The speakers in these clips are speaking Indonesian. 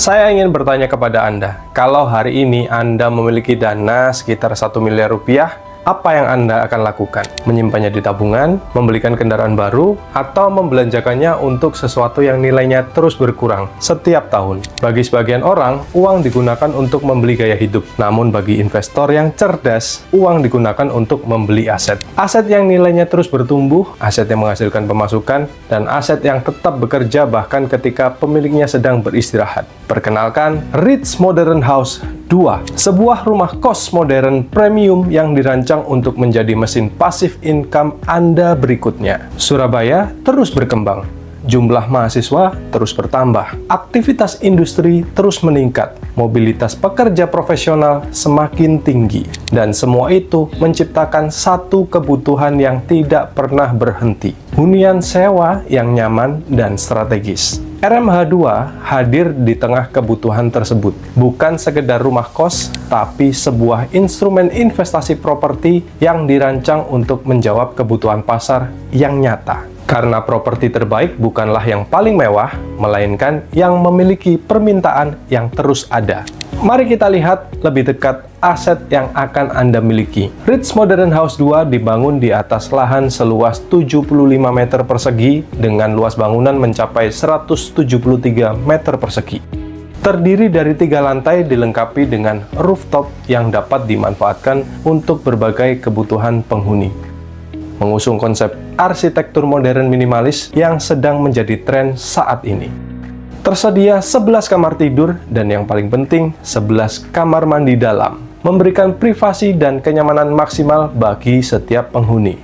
Saya ingin bertanya kepada Anda, kalau hari ini Anda memiliki dana sekitar 1 miliar rupiah, apa yang Anda akan lakukan? Menyimpannya di tabungan, membelikan kendaraan baru, atau membelanjakannya untuk sesuatu yang nilainya terus berkurang setiap tahun? Bagi sebagian orang, uang digunakan untuk membeli gaya hidup. Namun bagi investor yang cerdas, uang digunakan untuk membeli aset. Aset yang nilainya terus bertumbuh, aset yang menghasilkan pemasukan, dan aset yang tetap bekerja bahkan ketika pemiliknya sedang beristirahat. Perkenalkan, Ritz Modern House 2, sebuah rumah kos modern premium yang dirancang untuk menjadi mesin pasif income Anda berikutnya. Surabaya terus berkembang, jumlah mahasiswa terus bertambah, aktivitas industri terus meningkat, mobilitas pekerja profesional semakin tinggi, dan semua itu menciptakan satu kebutuhan yang tidak pernah berhenti, hunian sewa yang nyaman dan strategis. RMH2 hadir di tengah kebutuhan tersebut, bukan sekedar rumah kos, tapi sebuah instrumen investasi properti yang dirancang untuk menjawab kebutuhan pasar yang nyata. Karena properti terbaik bukanlah yang paling mewah, melainkan yang memiliki permintaan yang terus ada. Mari kita lihat lebih dekat aset yang akan Anda miliki. Ritz Modern House 2 dibangun di atas lahan seluas 75 meter persegi dengan luas bangunan mencapai 173 meter persegi. Terdiri dari 3 lantai dilengkapi dengan rooftop yang dapat dimanfaatkan untuk berbagai kebutuhan penghuni. Mengusung konsep arsitektur modern minimalis yang sedang menjadi tren saat ini. Tersedia 11 kamar tidur dan yang paling penting 11 kamar mandi dalam, memberikan privasi dan kenyamanan maksimal bagi setiap penghuni.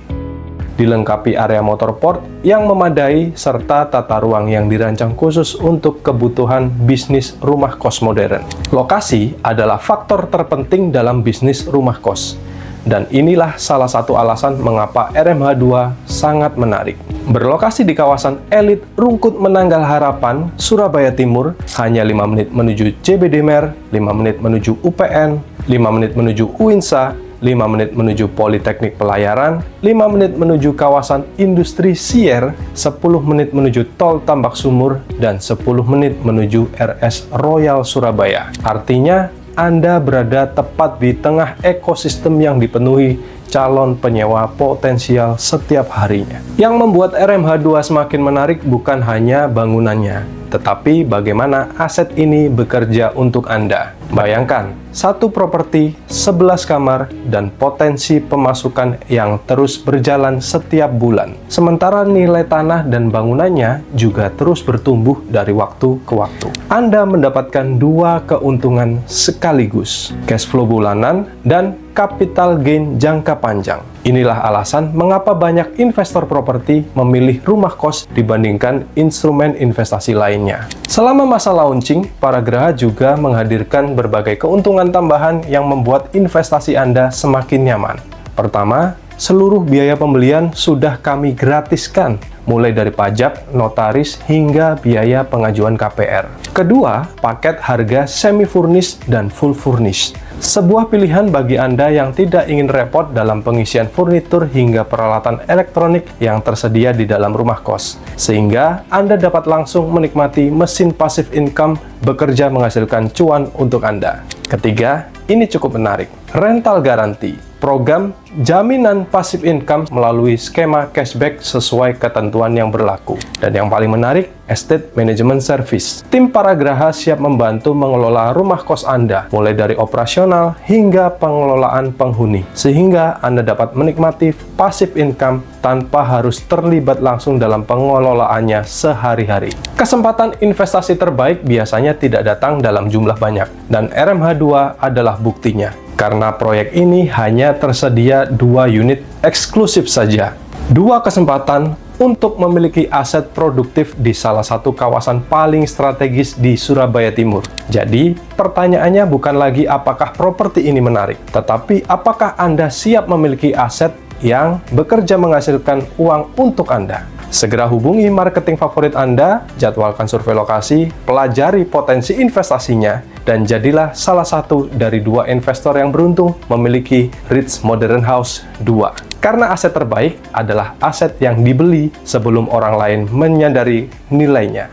Dilengkapi area motorport yang memadai serta tata ruang yang dirancang khusus untuk kebutuhan bisnis rumah kos modern. Lokasi adalah faktor terpenting dalam bisnis rumah kos. Dan inilah salah satu alasan mengapa RMH2 sangat menarik. Berlokasi di kawasan elit Rungkut Menanggal Harapan, Surabaya Timur, hanya 5 menit menuju CBD Mer, 5 menit menuju UPN, 5 menit menuju UINSA, 5 menit menuju Politeknik Pelayaran, 5 menit menuju kawasan industri Sier, 10 menit menuju Tol Tambak Sumur, dan 10 menit menuju RS Royal Surabaya. Artinya, Anda berada tepat di tengah ekosistem yang dipenuhi calon penyewa potensial setiap harinya. Yang membuat RMH2 semakin menarik bukan hanya bangunannya, tetapi bagaimana aset ini bekerja untuk Anda. Bayangkan, satu properti, 11 kamar, dan potensi pemasukan yang terus berjalan setiap bulan. Sementara nilai tanah dan bangunannya juga terus bertumbuh dari waktu ke waktu. Anda mendapatkan 2 keuntungan sekaligus, cash flow bulanan dan capital gain jangka panjang. Inilah alasan mengapa banyak investor properti memilih rumah kos dibandingkan instrumen investasi lainnya. Selama masa launching, para geraha juga menghadirkan berbagai keuntungan tambahan yang membuat investasi Anda semakin nyaman. Pertama, seluruh biaya pembelian sudah kami gratiskan, mulai dari pajak, notaris, hingga biaya pengajuan KPR. Kedua, paket harga semi-furnish dan full furnish. Sebuah pilihan bagi Anda yang tidak ingin repot dalam pengisian furnitur hingga peralatan elektronik yang tersedia di dalam rumah kos. Sehingga Anda dapat langsung menikmati mesin passive income bekerja menghasilkan cuan untuk Anda. Ketiga, ini cukup menarik. Rental garanti. Program jaminan passive income melalui skema cashback sesuai ketentuan yang berlaku. Dan yang paling menarik, estate management service. Tim para geraha siap membantu mengelola rumah kos Anda, mulai dari operasional hingga pengelolaan penghuni. Sehingga Anda dapat menikmati passive income tanpa harus terlibat langsung dalam pengelolaannya sehari-hari. Kesempatan investasi terbaik biasanya tidak datang dalam jumlah banyak. Dan RMH2 adalah buktinya. Karena proyek ini hanya tersedia 2 unit eksklusif saja. 2 kesempatan untuk memiliki aset produktif di salah satu kawasan paling strategis di Surabaya Timur. Jadi, pertanyaannya bukan lagi apakah properti ini menarik, tetapi apakah Anda siap memiliki aset yang bekerja menghasilkan uang untuk Anda. Segera hubungi marketing favorit Anda, jadwalkan survei lokasi, pelajari potensi investasinya, dan jadilah salah satu dari 2 investor yang beruntung memiliki Ritz Modern House 2. Karena aset terbaik adalah aset yang dibeli sebelum orang lain menyadari nilainya.